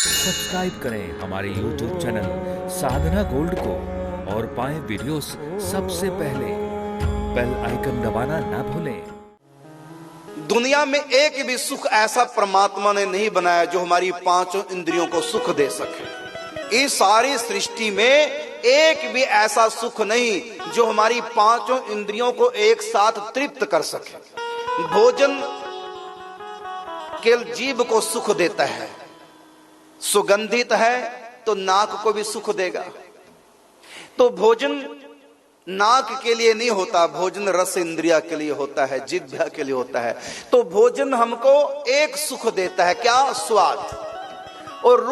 Subscribe करें हमारे YouTube channel साधना gold को और पाएं वीडियोस सबसे पहले। बेल आइकन दबाना ना भूलें। दुनिया में एक भी सुख ऐसा परमात्मा ने नहीं बनाया जो हमारी पांचों इंद्रियों को सुख दे सके। इस सारी सृष्टि में एक भी ऐसा सुख नहीं जो हमारी पांचों इंद्रियों को एक साथ तृप्त कर सके। भोजन केवल जीभ को सुख देता है, सुगंधित है तो नाक को भी सुख देगा। तो भोजन नाक के लिए नहीं होता, भोजन रस इंद्रिया के लिए होता है, जिह्वा के लिए होता है। तो भोजन हमको एक सुख देता है, क्या? स्वाद। और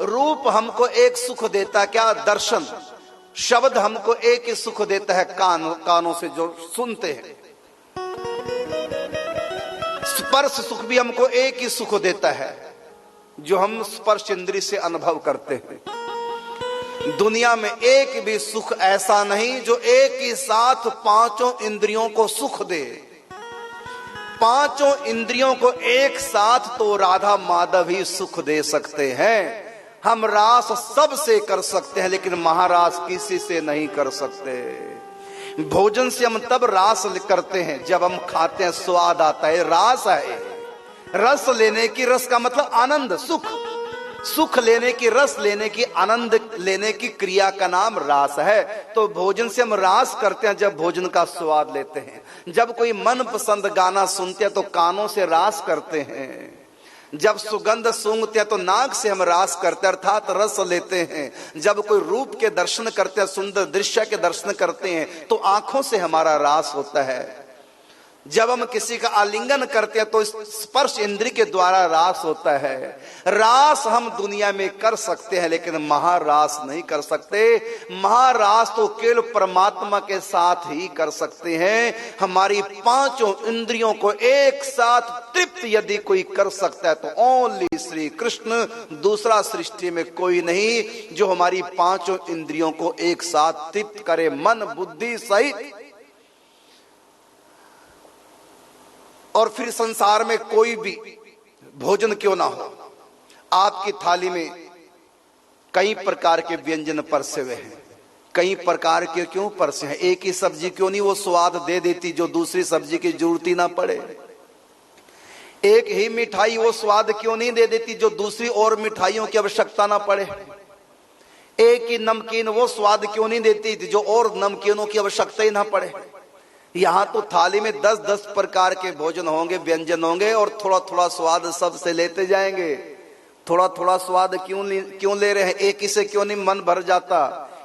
रूप हमको एक सुख देता है, क्या? दर्शन। शब्द हमको एक ही सुख देता है, कानों से जो सुनते हैं। स्पर्श सुख भी हमको एक ही सुख देता है, जो हम स्पर्श इंद्रिय से अनुभव करते हैं। दुनिया में एक भी सुख ऐसा नहीं जो एक ही साथ पांचों इंद्रियों को सुख दे। पांचों इंद्रियों को एक साथ तो राधा माधव ही सुख दे सकते हैं। हम रास सबसे कर सकते हैं, लेकिन महारास किसी से नहीं कर सकते। भोजन से हम तब रास करते हैं जब हम खाते हैं, स्वाद आता है, रास है। रस लेने की, रस का मतलब आनंद, सुख लेने की, रस लेने की, आनंद लेने की क्रिया का नाम रास है। तो भोजन से हम रास करते हैं जब भोजन का स्वाद लेते हैं। जब कोई मनपसंद गाना सुनते हैं तो कानों से रास करते हैं। जब सुगंध सूंघते हैं तो नाक से हम रास करते हैं, अर्थात रस लेते हैं। जब कोई रूप के दर्शन करते हैं, सुंदर दृश्य के दर्शन करते हैं तो आंखों से हमारा रास होता है। जब हम किसी का आलिंगन करते हैं तो स्पर्श इंद्रिय के द्वारा रास होता है। रास हम दुनिया में कर सकते हैं, लेकिन महारास नहीं कर सकते। महारास तो केवल परमात्मा के साथ ही कर सकते हैं। हमारी पांचों इंद्रियों को एक साथ तृप्त यदि कोई कर सकता है तो ओनली श्री कृष्ण, दूसरा सृष्टि में कोई नहीं जो हमारी पांचों इंद्रियों को एक साथ तृप्त करे, मन बुद्धि सहित। और फिर संसार में कोई भी भोजन क्यों ना हो, आपकी थाली में कई प्रकार के व्यंजन परसे हुए हैं। कई प्रकार के क्यों परसे हैं? एक ही सब्जी क्यों नहीं वो स्वाद दे देती जो दूसरी सब्जी की जरूरत ही ना पड़े? एक ही मिठाई वो स्वाद क्यों नहीं दे देती जो दूसरी और मिठाइयों की आवश्यकता ना पड़े? एक ही नमकीन वो स्वाद क्यों नहीं देती जो और नमकीनों की आवश्यकता ही ना पड़े? यहाँ तो थाली में 10-10 प्रकार के भोजन होंगे, व्यंजन होंगे, और थोड़ा थोड़ा स्वाद सबसे लेते जाएंगे। थोड़ा थोड़ा स्वाद क्यों ले रहे हैं? एक ही से क्यों नहीं मन भर जाता?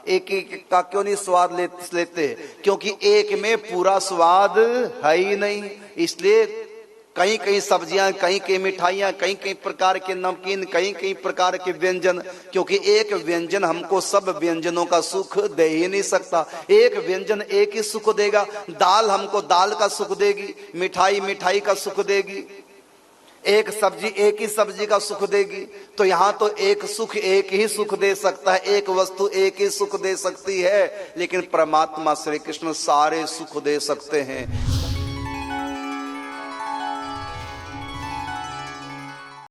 एक ही का क्यों नहीं स्वाद लेते? क्योंकि एक में पूरा स्वाद है ही नहीं। इसलिए कई कई सब्जियां, कई कई मिठाइयां, कई कई प्रकार के नमकीन, कई कई प्रकार के व्यंजन, क्योंकि एक व्यंजन हमको सब व्यंजनों का सुख दे ही नहीं सकता। एक व्यंजन एक ही सुख देगा। दाल हमको दाल का सुख देगी, मिठाई मिठाई का सुख देगी, एक सब्जी एक ही सब्जी का सुख देगी। तो यहाँ तो एक सुख एक ही सुख दे सकता है, एक वस्तु एक ही सुख दे सकती है, लेकिन परमात्मा श्री कृष्ण सारे सुख दे सकते हैं।